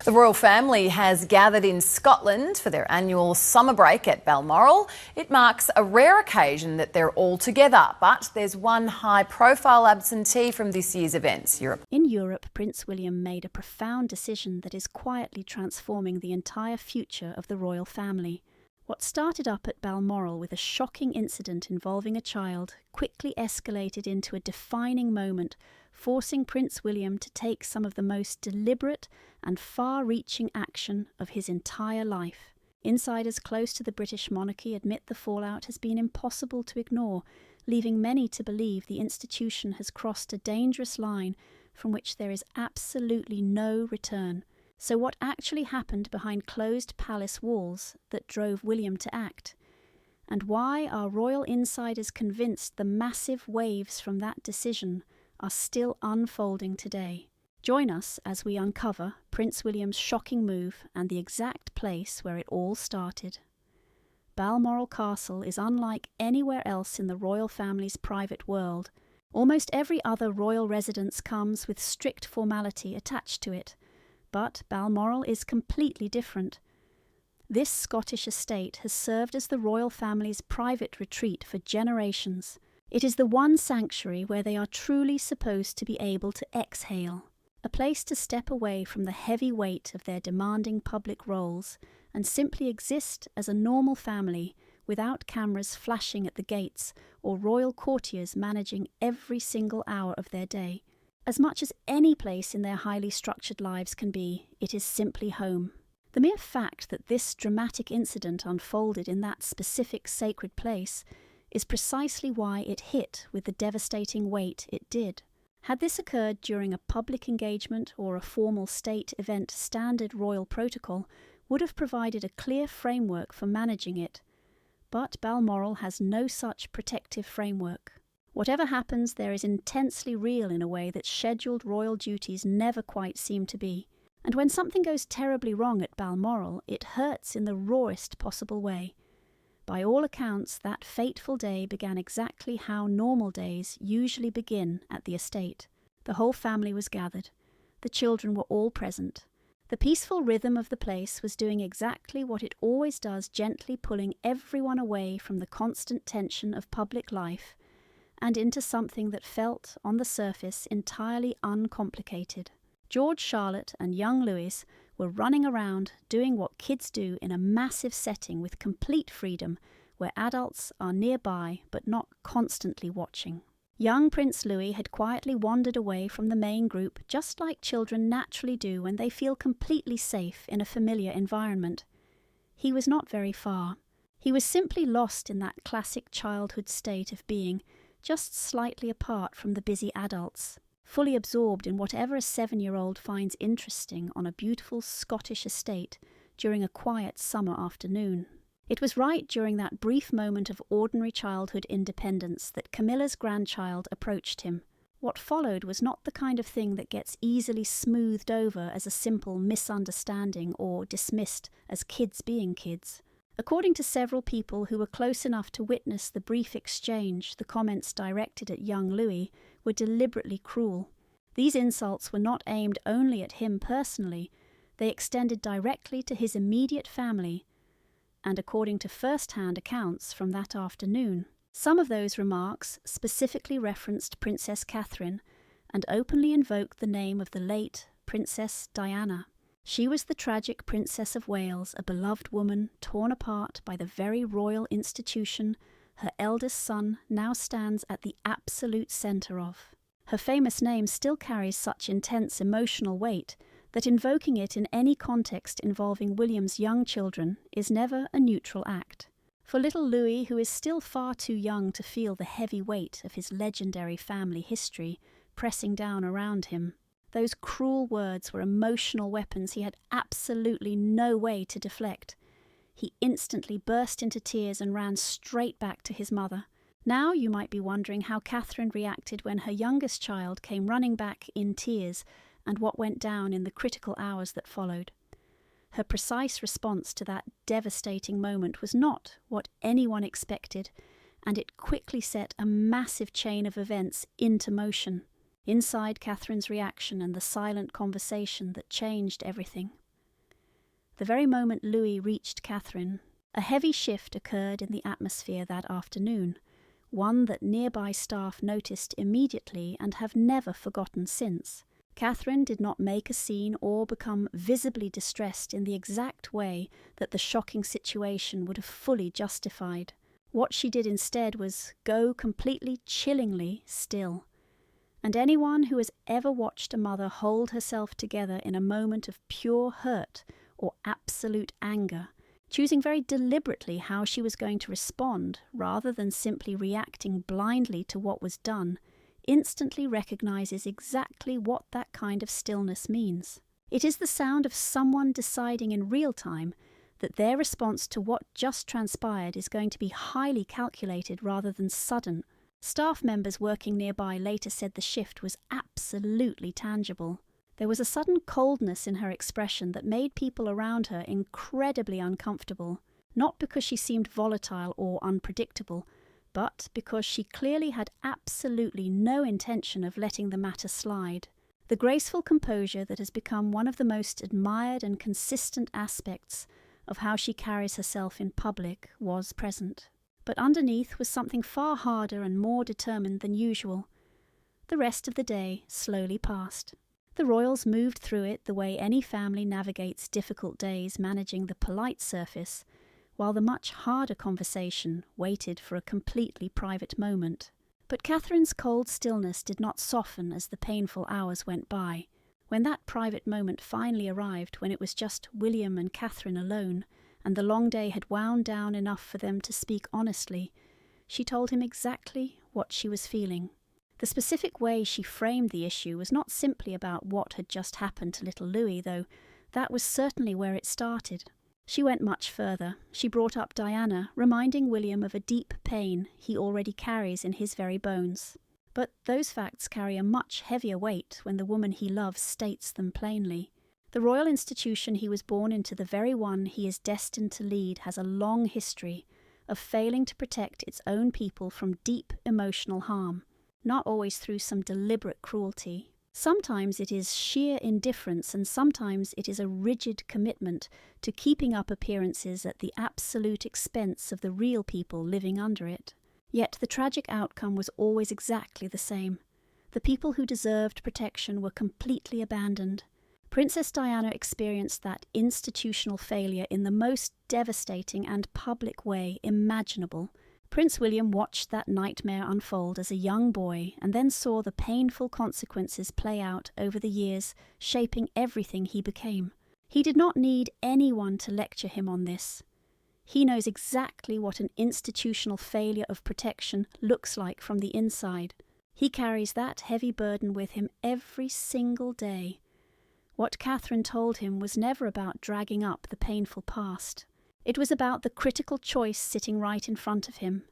The royal family has gathered in Scotland for their annual summer break at Balmoral. It marks a rare occasion that they're all together, but there's one high-profile absentee from this year's events. In Europe, Prince William made a profound decision that is quietly transforming the entire future of the royal family. What started up at Balmoral with a shocking incident involving a child quickly escalated into a defining moment, forcing Prince William to take some of the most deliberate and far-reaching action of his entire life. Insiders close to the British monarchy admit the fallout has been impossible to ignore, leaving many to believe the institution has crossed a dangerous line from which there is absolutely no return. So what actually happened behind closed palace walls that drove William to act? And why are royal insiders convinced the massive waves from that decision are still unfolding today? Join us as we uncover Prince William's shocking move and the exact place where it all started. Balmoral Castle is unlike anywhere else in the royal family's private world. Almost every other royal residence comes with strict formality attached to it, but Balmoral is completely different. This Scottish estate has served as the royal family's private retreat for generations. It is the one sanctuary where they are truly supposed to be able to exhale, a place to step away from the heavy weight of their demanding public roles and simply exist as a normal family without cameras flashing at the gates or royal courtiers managing every single hour of their day. As much as any place in their highly structured lives can be, it is simply home. The mere fact that this dramatic incident unfolded in that specific sacred place is precisely why it hit with the devastating weight it did. Had this occurred during a public engagement or a formal state event, standard royal protocol would have provided a clear framework for managing it. But Balmoral has no such protective framework. Whatever happens, there is intensely real in a way that scheduled royal duties never quite seem to be. And when something goes terribly wrong at Balmoral, it hurts in the rawest possible way. By all accounts, that fateful day began exactly how normal days usually begin at the estate. The whole family was gathered. The children were all present. The peaceful rhythm of the place was doing exactly what it always does, gently pulling everyone away from the constant tension of public life and into something that felt, on the surface, entirely uncomplicated. George, Charlotte and young Louis were running around doing what kids do in a massive setting with complete freedom, where adults are nearby but not constantly watching. Young Prince Louis had quietly wandered away from the main group, just like children naturally do when they feel completely safe in a familiar environment. He was not very far. He was simply lost in that classic childhood state of being just slightly apart from the busy adults, fully absorbed in whatever a 7-year-old finds interesting on a beautiful Scottish estate during a quiet summer afternoon. It was right during that brief moment of ordinary childhood independence that Camilla's grandchild approached him. What followed was not the kind of thing that gets easily smoothed over as a simple misunderstanding or dismissed as kids being kids. According to several people who were close enough to witness the brief exchange, the comments directed at young Louis were deliberately cruel. These insults were not aimed only at him personally, they extended directly to his immediate family, and according to first-hand accounts from that afternoon. Some of those remarks specifically referenced Princess Catherine and openly invoked the name of the late Princess Diana. She was the tragic Princess of Wales, a beloved woman torn apart by the very royal institution her eldest son now stands at the absolute centre of. Her famous name still carries such intense emotional weight that invoking it in any context involving William's young children is never a neutral act. For little Louis, who is still far too young to feel the heavy weight of his legendary family history pressing down around him, those cruel words were emotional weapons he had absolutely no way to deflect. He instantly burst into tears and ran straight back to his mother. Now you might be wondering how Catherine reacted when her youngest child came running back in tears and what went down in the critical hours that followed. Her precise response to that devastating moment was not what anyone expected, and it quickly set a massive chain of events into motion. Inside Catherine's reaction and the silent conversation that changed everything. the very moment Louis reached Catherine, a heavy shift occurred in the atmosphere that afternoon, one that nearby staff noticed immediately and have never forgotten since. Catherine did not make a scene or become visibly distressed in the exact way that the shocking situation would have fully justified. What she did instead was go completely chillingly still. And anyone who has ever watched a mother hold herself together in a moment of pure hurt or absolute anger, choosing very deliberately how she was going to respond rather than simply reacting blindly to what was done, instantly recognizes exactly what that kind of stillness means. It is the sound of someone deciding in real time that their response to what just transpired is going to be highly calculated rather than sudden. Staff members working nearby later said the shift was absolutely tangible. There was a sudden coldness in her expression that made people around her incredibly uncomfortable, not because she seemed volatile or unpredictable, but because she clearly had absolutely no intention of letting the matter slide. The graceful composure that has become one of the most admired and consistent aspects of how she carries herself in public was present. But underneath was something far harder and more determined than usual. The rest of the day slowly passed. The royals moved through it the way any family navigates difficult days, managing the polite surface, while the much harder conversation waited for a completely private moment. But Catherine's cold stillness did not soften as the painful hours went by. When that private moment finally arrived, when it was just William and Catherine alone, and the long day had wound down enough for them to speak honestly, she told him exactly what she was feeling. The specific way she framed the issue was not simply about what had just happened to little Louis, though that was certainly where it started. She went much further. She brought up Diana, reminding William of a deep pain he already carries in his very bones. But those facts carry a much heavier weight when the woman he loves states them plainly. The royal institution he was born into, the very one he is destined to lead, has a long history of failing to protect its own people from deep emotional harm, not always through some deliberate cruelty. Sometimes it is sheer indifference, and sometimes it is a rigid commitment to keeping up appearances at the absolute expense of the real people living under it. Yet the tragic outcome was always exactly the same. The people who deserved protection were completely abandoned. Princess Diana experienced that institutional failure in the most devastating and public way imaginable. Prince William watched that nightmare unfold as a young boy and then saw the painful consequences play out over the years, shaping everything he became. He did not need anyone to lecture him on this. He knows exactly what an institutional failure of protection looks like from the inside. He carries that heavy burden with him every single day. What Catherine told him was never about dragging up the painful past. It was about the critical choice sitting right in front of him.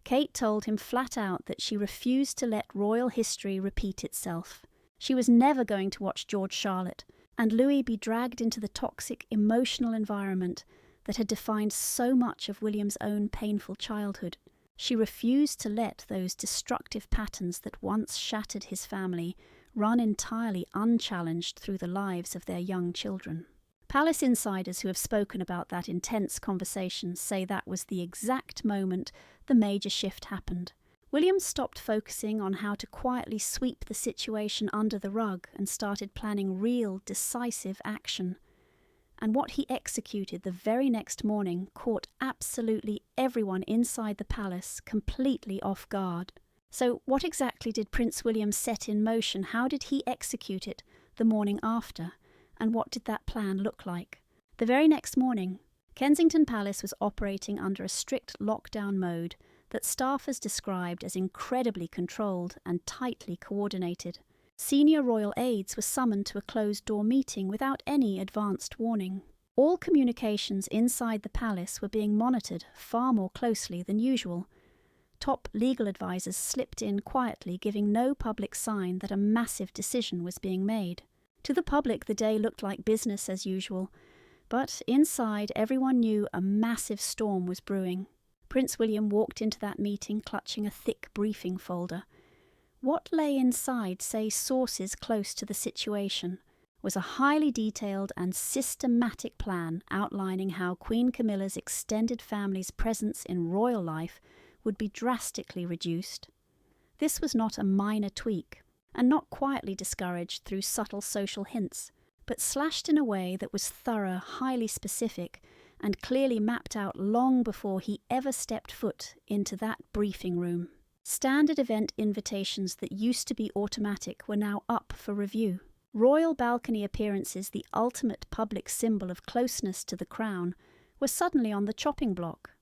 Kate told him flat out that she refused to let royal history repeat itself. She was never going to watch George Charlotte and Louis be dragged into the toxic emotional environment that had defined so much of William's own painful childhood. She refused to let those destructive patterns that once shattered his family run entirely unchallenged through the lives of their young children. Palace insiders who have spoken about that intense conversation say that was the exact moment the major shift happened. William stopped focusing on how to quietly sweep the situation under the rug and started planning real, decisive action. And what he executed the very next morning caught absolutely everyone inside the palace completely off guard. So what exactly did Prince William set in motion? How did he execute it the morning after? And what did that plan look like? The very next morning, Kensington Palace was operating under a strict lockdown mode that staffers described as incredibly controlled and tightly coordinated. Senior royal aides were summoned to a closed-door meeting without any advanced warning. All communications inside the palace were being monitored far more closely than usual. Top legal advisors slipped in quietly, giving no public sign that a massive decision was being made. To the public, the day looked like business as usual, but inside everyone knew a massive storm was brewing. Prince William walked into that meeting clutching a thick briefing folder. What lay inside say sources close to the situation? was a highly detailed and systematic plan outlining how Queen Camilla's extended family's presence in royal life would be drastically reduced. This was not a minor tweak, and not quietly discouraged through subtle social hints, but slashed in a way that was thorough, highly specific, and clearly mapped out long before he ever stepped foot into that briefing room. Standard event invitations that used to be automatic were now up for review. Royal balcony appearances, the ultimate public symbol of closeness to the crown, were suddenly on the chopping block.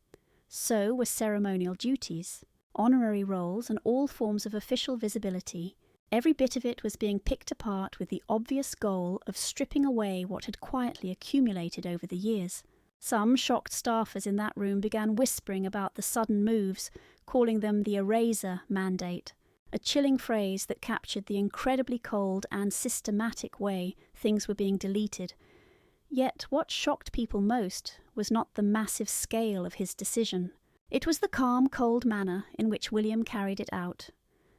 So were ceremonial duties, honorary roles, and all forms of official visibility. Every bit of it was being picked apart with the obvious goal of stripping away what had quietly accumulated over the years. Some shocked staffers in that room began whispering about the sudden moves, calling them the eraser mandate, a chilling phrase that captured the incredibly cold and systematic way things were being deleted. Yet what shocked people most was not the massive scale of his decision. It was the calm, cold manner in which William carried it out.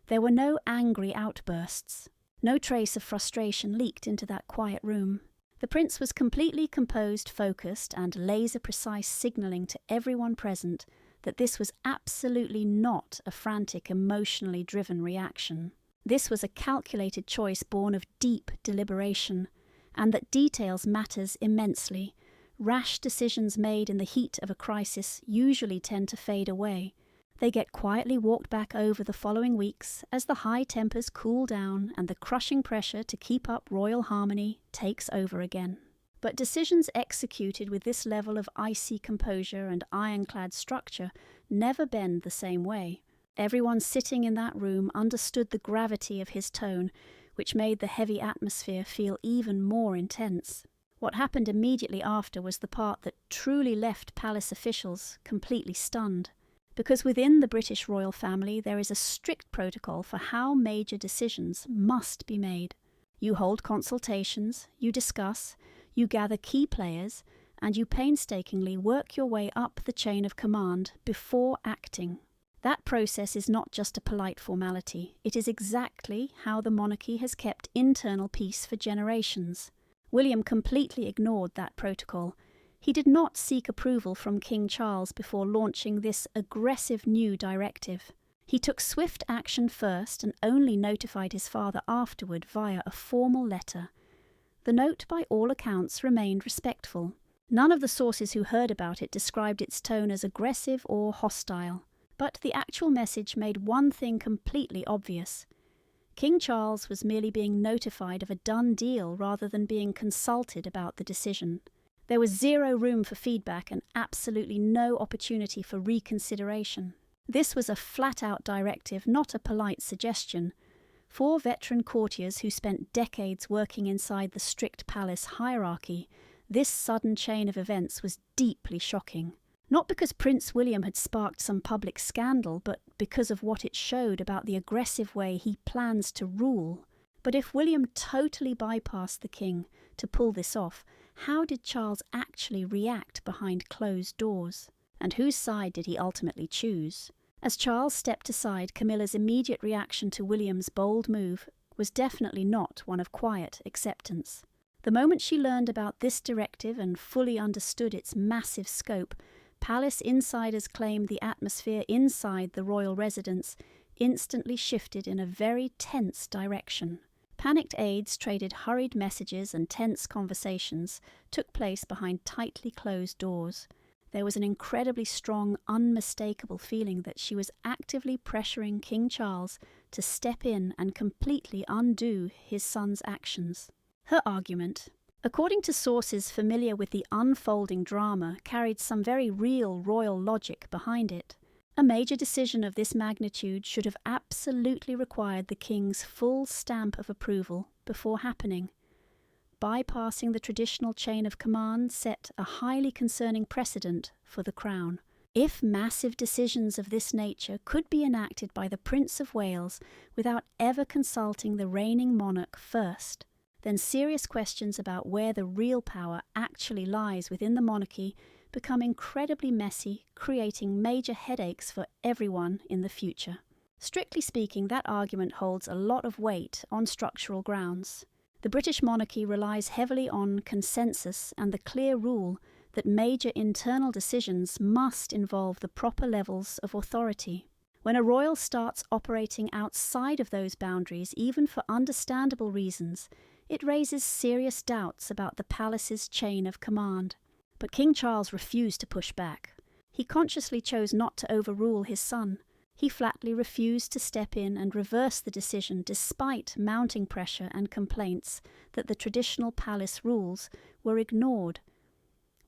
There were no angry outbursts. No trace of frustration leaked into that quiet room. The prince was completely composed, focused, and laser-precise, signalling to everyone present that this was absolutely not a frantic, emotionally driven reaction. This was a calculated choice born of deep deliberation, and that details matters immensely. Rash decisions made in the heat of a crisis usually tend to fade away. They get quietly walked back over the following weeks as the high tempers cool down and the crushing pressure to keep up royal harmony takes over again. But decisions executed with this level of icy composure and ironclad structure never bend the same way. Everyone sitting in that room understood the gravity of his tone, which made the heavy atmosphere feel even more intense. What happened immediately after was the part that truly left palace officials completely stunned. Because within the British royal family there is a strict protocol for how major decisions must be made. You hold consultations, you discuss, you gather key players, and you painstakingly work your way up the chain of command before acting. That process is not just a polite formality, it is exactly how the monarchy has kept internal peace for generations. William completely ignored that protocol. He did not seek approval from King Charles before launching this aggressive new directive. He took swift action first and only notified his father afterward via a formal letter. The note, by all accounts, remained respectful. None of the sources who heard about it described its tone as aggressive or hostile. But the actual message made one thing completely obvious. King Charles was merely being notified of a done deal rather than being consulted about the decision. There was zero room for feedback and absolutely no opportunity for reconsideration. This was a flat-out directive, not a polite suggestion. 4 veteran courtiers who spent decades working inside the strict palace hierarchy, this sudden chain of events was deeply shocking. Not because Prince William had sparked some public scandal, but because of what it showed about the aggressive way he plans to rule. But if William totally bypassed the king to pull this off, how did Charles actually react behind closed doors? And whose side did he ultimately choose? As Charles stepped aside, Camilla's immediate reaction to William's bold move was definitely not one of quiet acceptance. The moment she learned about this directive and fully understood its massive scope, palace insiders claimed the atmosphere inside the royal residence instantly shifted in a very tense direction. Panicked aides traded hurried messages and tense conversations took place behind tightly closed doors. There was an incredibly strong, unmistakable feeling that she was actively pressuring King Charles to step in and completely undo his son's actions. Her argument, according to sources familiar with the unfolding drama, carried some very real royal logic behind it. A major decision of this magnitude should have absolutely required the king's full stamp of approval before happening. Bypassing the traditional chain of command set a highly concerning precedent for the crown. If massive decisions of this nature could be enacted by the Prince of Wales without ever consulting the reigning monarch first, then serious questions about where the real power actually lies within the monarchy become incredibly messy, creating major headaches for everyone in the future. Strictly speaking, that argument holds a lot of weight on structural grounds. The British monarchy relies heavily on consensus and the clear rule that major internal decisions must involve the proper levels of authority. When a royal starts operating outside of those boundaries, even for understandable reasons, it raises serious doubts about the palace's chain of command. But King Charles refused to push back. He consciously chose not to overrule his son. He flatly refused to step in and reverse the decision despite mounting pressure and complaints that the traditional palace rules were ignored.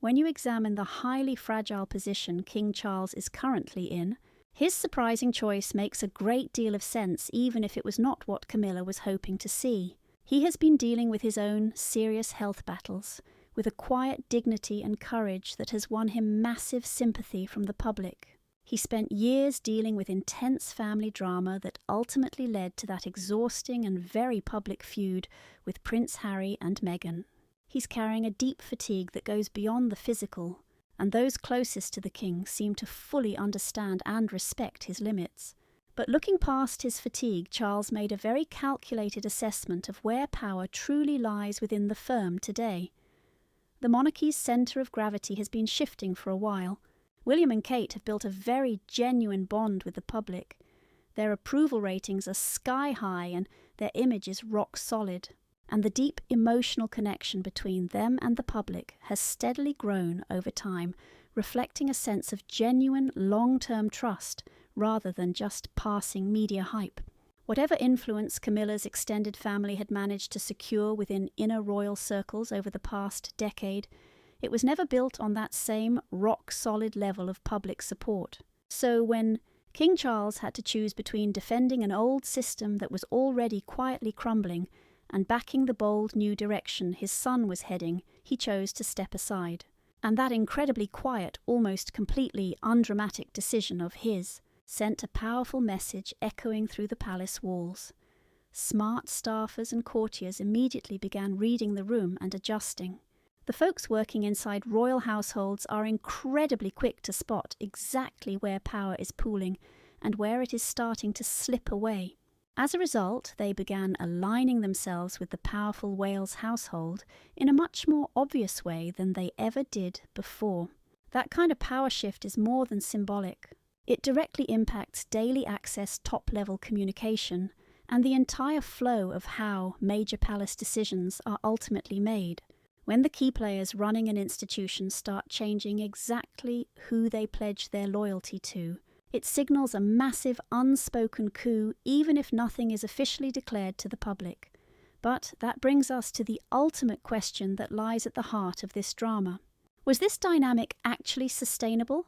When you examine the highly fragile position King Charles is currently in, his surprising choice makes a great deal of sense, even if it was not what Camilla was hoping to see. He has been dealing with his own serious health battles, with a quiet dignity and courage that has won him massive sympathy from the public. He spent years dealing with intense family drama that ultimately led to that exhausting and very public feud with Prince Harry and Meghan. He's carrying a deep fatigue that goes beyond the physical, and those closest to the king seem to fully understand and respect his limits. But looking past his fatigue, Charles made a very calculated assessment of where power truly lies within the firm today. The monarchy's centre of gravity has been shifting for a while. William and Kate have built a very genuine bond with the public. Their approval ratings are sky high and their image is rock solid. And the deep emotional connection between them and the public has steadily grown over time, reflecting a sense of genuine long-term trust rather than just passing media hype. Whatever influence Camilla's extended family had managed to secure within inner royal circles over the past decade, it was never built on that same rock-solid level of public support. So when King Charles had to choose between defending an old system that was already quietly crumbling and backing the bold new direction his son was heading, he chose to step aside. And that incredibly quiet, almost completely undramatic decision of his sent a powerful message echoing through the palace walls. Smart staffers and courtiers immediately began reading the room and adjusting. The folks working inside royal households are incredibly quick to spot exactly where power is pooling and where it is starting to slip away. As a result, they began aligning themselves with the powerful Wales household in a much more obvious way than they ever did before. That kind of power shift is more than symbolic. It directly impacts daily access top-level communication and the entire flow of how major palace decisions are ultimately made. When the key players running an institution start changing exactly who they pledge their loyalty to, it signals a massive unspoken coup even if nothing is officially declared to the public. But that brings us to the ultimate question that lies at the heart of this drama. Was this dynamic actually sustainable?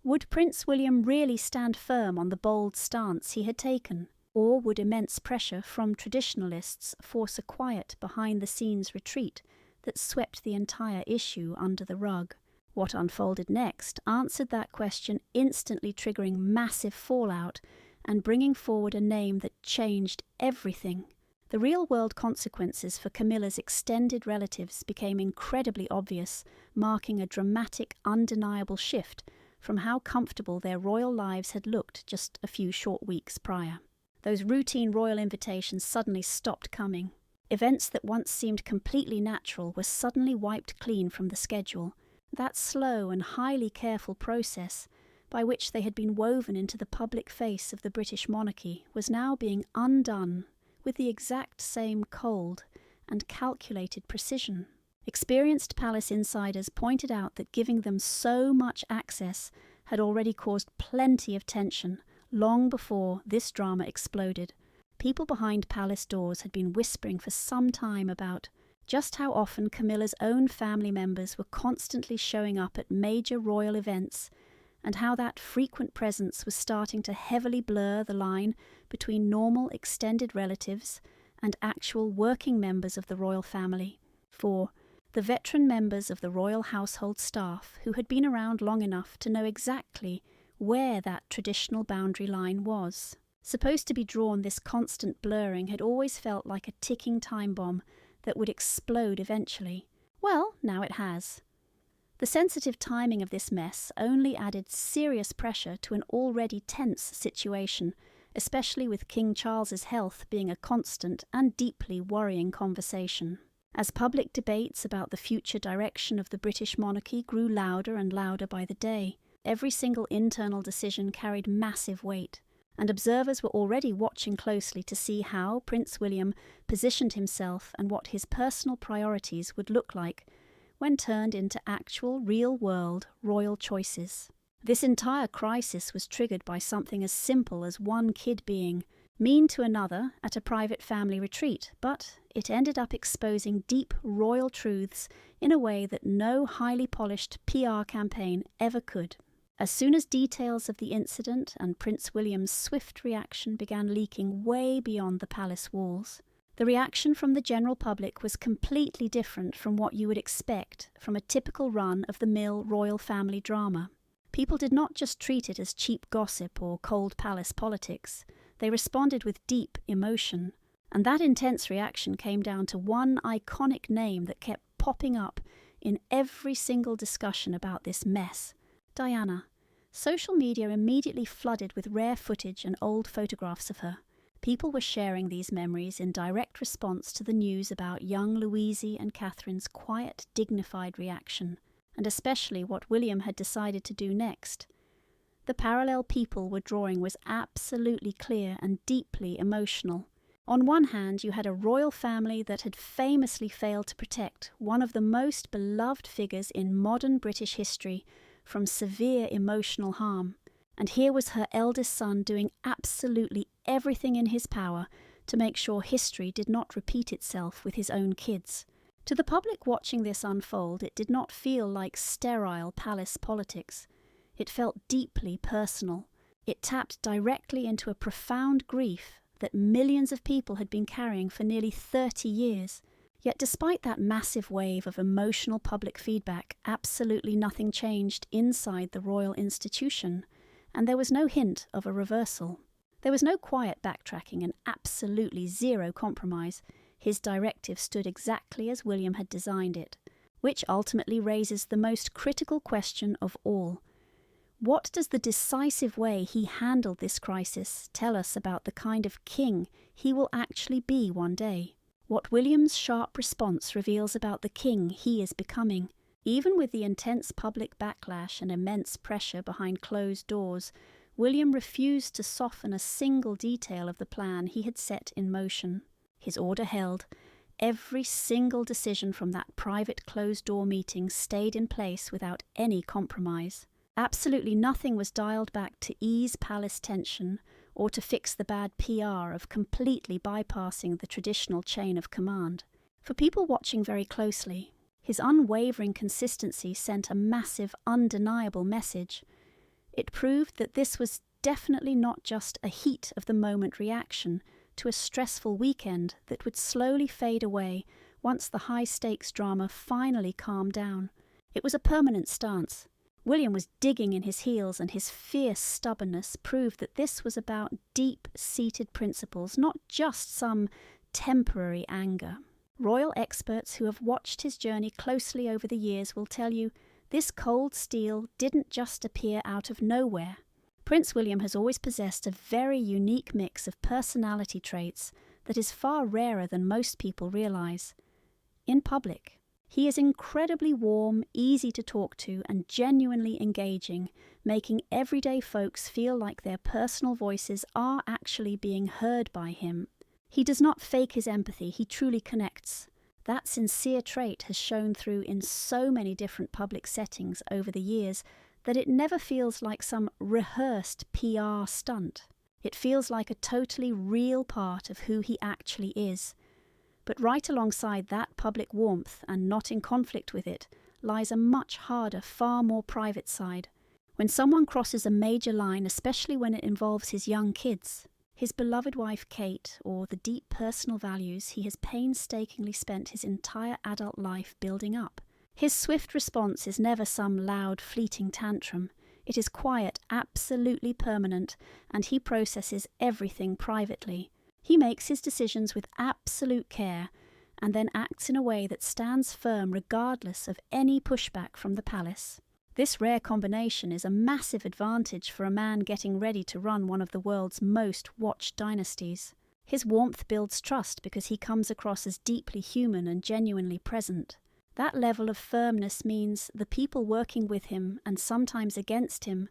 Would Prince William really stand firm on the bold stance he had taken? Or would immense pressure from traditionalists force a quiet behind-the-scenes retreat that swept the entire issue under the rug? What unfolded next answered that question, instantly triggering massive fallout and bringing forward a name that changed everything. The real-world consequences for Camilla's extended relatives became incredibly obvious, marking a dramatic, undeniable shift from how comfortable their royal lives had looked just a few short weeks prior. Those routine royal invitations suddenly stopped coming. Events that once seemed completely natural were suddenly wiped clean from the schedule. That slow and highly careful process by which they had been woven into the public face of the British monarchy was now being undone with the exact same cold and calculated precision. Experienced palace insiders pointed out that giving them so much access had already caused plenty of tension long before this drama exploded. People behind palace doors had been whispering for some time about just how often Camilla's own family members were constantly showing up at major royal events, and how that frequent presence was starting to heavily blur the line between normal extended relatives and actual working members of the royal family. For the veteran members of the royal household staff who had been around long enough to know exactly where that traditional boundary line was. Supposed to be drawn, this constant blurring had always felt like a ticking time bomb that would explode eventually. Well, now it has. The sensitive timing of this mess only added serious pressure to an already tense situation, especially with King Charles's health being a constant and deeply worrying conversation. As public debates about the future direction of the British monarchy grew louder and louder by the day, every single internal decision carried massive weight, and observers were already watching closely to see how Prince William positioned himself and what his personal priorities would look like when turned into actual, real-world royal choices. This entire crisis was triggered by something as simple as one kid being mean to another at a private family retreat, but it ended up exposing deep royal truths in a way that no highly polished PR campaign ever could. As soon as details of the incident and Prince William's swift reaction began leaking way beyond the palace walls, the reaction from the general public was completely different from what you would expect from a typical run-of-the-mill royal family drama. People did not just treat it as cheap gossip or cold palace politics. They responded with deep emotion, and that intense reaction came down to one iconic name that kept popping up in every single discussion about this mess: Diana. Social media immediately flooded with rare footage and old photographs of her. People were sharing these memories in direct response to the news about young Louise and Catherine's quiet, dignified reaction, and especially what William had decided to do next. The parallel people were drawing was absolutely clear and deeply emotional. On one hand, you had a royal family that had famously failed to protect one of the most beloved figures in modern British history from severe emotional harm, and here was her eldest son doing absolutely everything in his power to make sure history did not repeat itself with his own kids. To the public watching this unfold, it did not feel like sterile palace politics. It felt deeply personal. It tapped directly into a profound grief that millions of people had been carrying for nearly 30 years. Yet despite that massive wave of emotional public feedback, absolutely nothing changed inside the royal institution, and there was no hint of a reversal. There was no quiet backtracking and absolutely zero compromise. His directive stood exactly as William had designed it, which ultimately raises the most critical question of all. What does the decisive way he handled this crisis tell us about the kind of king he will actually be one day? What William's sharp response reveals about the king he is becoming. Even with the intense public backlash and immense pressure behind closed doors, William refused to soften a single detail of the plan he had set in motion. His order held. Every single decision from that private closed-door meeting stayed in place without any compromise. Absolutely nothing was dialed back to ease palace tension or to fix the bad PR of completely bypassing the traditional chain of command. For people watching very closely, his unwavering consistency sent a massive, undeniable message. It proved that this was definitely not just a heat-of-the-moment reaction to a stressful weekend that would slowly fade away once the high-stakes drama finally calmed down. It was a permanent stance. William was digging in his heels, and his fierce stubbornness proved that this was about deep-seated principles, not just some temporary anger. Royal experts who have watched his journey closely over the years will tell you this cold steel didn't just appear out of nowhere. Prince William has always possessed a very unique mix of personality traits that is far rarer than most people realise. In public, he is incredibly warm, easy to talk to, and genuinely engaging, making everyday folks feel like their personal voices are actually being heard by him. He does not fake his empathy, he truly connects. That sincere trait has shown through in so many different public settings over the years that it never feels like some rehearsed PR stunt. It feels like a totally real part of who he actually is. But right alongside that public warmth, and not in conflict with it, lies a much harder, far more private side. When someone crosses a major line, especially when it involves his young kids, his beloved wife Kate, or the deep personal values he has painstakingly spent his entire adult life building up, his swift response is never some loud, fleeting tantrum. It is quiet, absolutely permanent, and he processes everything privately. He makes his decisions with absolute care, and then acts in a way that stands firm regardless of any pushback from the palace. This rare combination is a massive advantage for a man getting ready to run one of the world's most watched dynasties. His warmth builds trust because he comes across as deeply human and genuinely present. That level of firmness means the people working with him, and sometimes against him,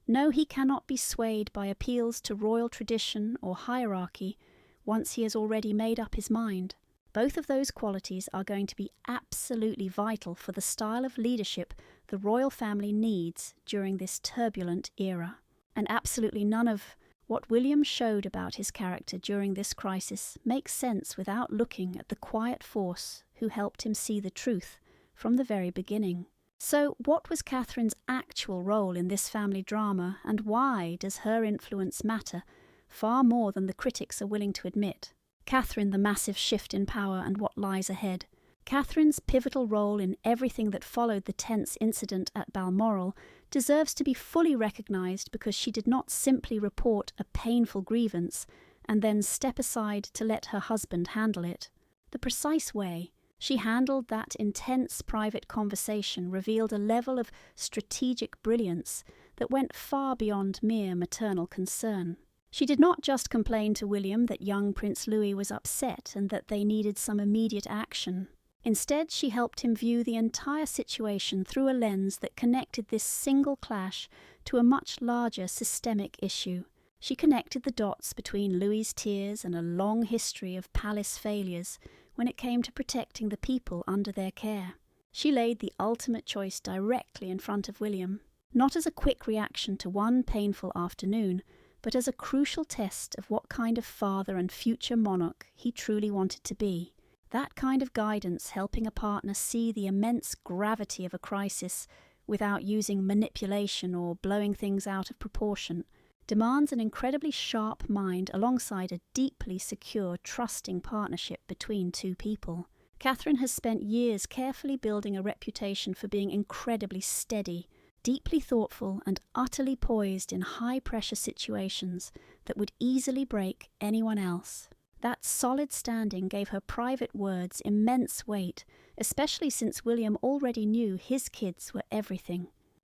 know he cannot be swayed by appeals to royal tradition or hierarchy once he has already made up his mind. Both of those qualities are going to be absolutely vital for the style of leadership the royal family needs during this turbulent era. And absolutely none of what William showed about his character during this crisis makes sense without looking at the quiet force who helped him see the truth from the very beginning. So, what was Catherine's actual role in this family drama, and why does her influence matter far more than the critics are willing to admit? Catherine, the massive shift in power and what lies ahead. Catherine's pivotal role in everything that followed the tense incident at Balmoral deserves to be fully recognised because she did not simply report a painful grievance and then step aside to let her husband handle it. The precise way she handled that intense private conversation revealed a level of strategic brilliance that went far beyond mere maternal concern. She did not just complain to William that young Prince Louis was upset and that they needed some immediate action. Instead, she helped him view the entire situation through a lens that connected this single clash to a much larger systemic issue. She connected the dots between Louis's tears and a long history of palace failures when it came to protecting the people under their care. She laid the ultimate choice directly in front of William, not as a quick reaction to one painful afternoon, but as a crucial test of what kind of father and future monarch he truly wanted to be. That kind of guidance, helping a partner see the immense gravity of a crisis without using manipulation or blowing things out of proportion, demands an incredibly sharp mind alongside a deeply secure, trusting partnership between two people. Catherine has spent years carefully building a reputation for being incredibly steady, deeply thoughtful and utterly poised in high-pressure situations that would easily break anyone else. That solid standing gave her private words immense weight, especially since William already knew his kids were everything.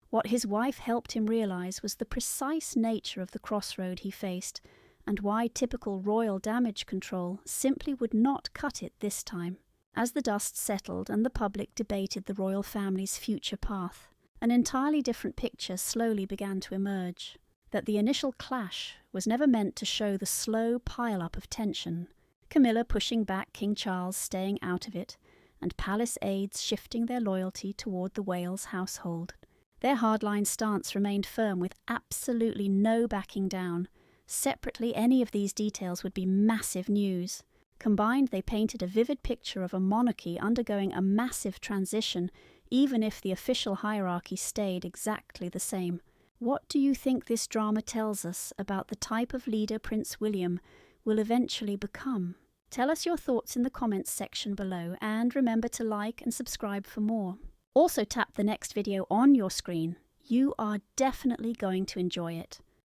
What his wife helped him realise was the precise nature of the crossroad he faced, and why typical royal damage control simply would not cut it this time. As the dust settled and the public debated the royal family's future path, an entirely different picture slowly began to emerge. That the initial clash was never meant to show the slow pile-up of tension, Camilla pushing back King Charles staying out of it, and palace aides shifting their loyalty toward the Wales household. Their hardline stance remained firm with absolutely no backing down. Separately, any of these details would be massive news. Combined, they painted a vivid picture of a monarchy undergoing a massive transition, even if the official hierarchy stayed exactly the same. What do you think this drama tells us about the type of leader Prince William will eventually become? Tell us your thoughts in the comments section below, and remember to like and subscribe for more. Also tap the next video on your screen. You are definitely going to enjoy it.